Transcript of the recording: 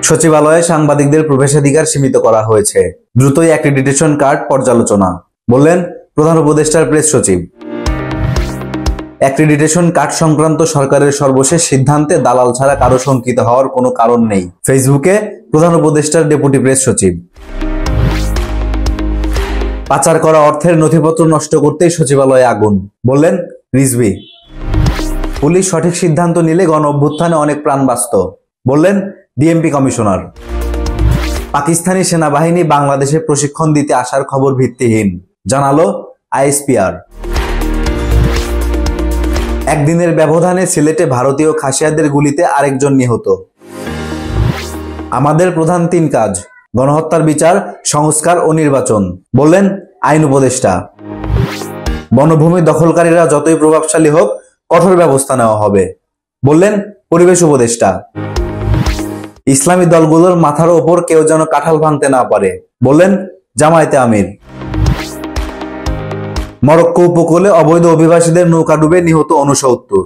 সচিবালয়ে সাংবাদিকদের প্রবেশাধিকার সীমিত করা হয়েছে, দ্রুতই অ্যাক্রিডিটেশন কার্ড পর্যালোচনা, বললেন প্রধান উপদেষ্টার প্রেস সচিব। অ্যাক্রিডিটেশন কার্ড সংক্রান্ত সরকারের সর্বশেষ সিদ্ধান্তে দালাল ছাড়া কারো শঙ্কিত হওয়ার কোনো কারণ নেই, ফেসবুকে প্রধান উপদেষ্টার ডেপুটি প্রেস সচিব। পাচার করা অর্থের নথিপত্র নষ্ট করতেই সচিবালয়ে আগুন, বললেন রিজভী। পুলিশ সঠিক সিদ্ধান্ত নিলে গণ অভ্যুত্থানে অনেক প্রাণ বাঁচত, বললেন ডিএমপি কমিশনার। পাকিস্তানি সেনাবাহিনী বাংলাদেশে প্রশিক্ষণ দিতে আসার খবর ভিত্তিহীন, জানালো আইএসপিআর। একদিনের ব্যবধানে সিলেটে ভারতীয় খাসিয়াদের গুলিতে আরেকজন নিহত। আমাদের প্রধান 3 কাজ: গণহত্যার বিচার, সংস্কার ও নির্বাচন, বললেন আইন উপদেষ্টা। বনভূমি দখলকারীরা যতই প্রভাবশালী হোক, কঠোর ব্যবস্থা নেওয়া হবে, বললেন পরিবেশ উপদেষ্টা। ইসলামী দলগুলোর মাথার ওপর কেউ যেন কাঁঠাল ভাঙতে না পারে, বললেন জামায়াতে আমির। মরক্কো উপকূলে অবৈধ অভিবাসীদের নৌকা ডুবে নিহত 69।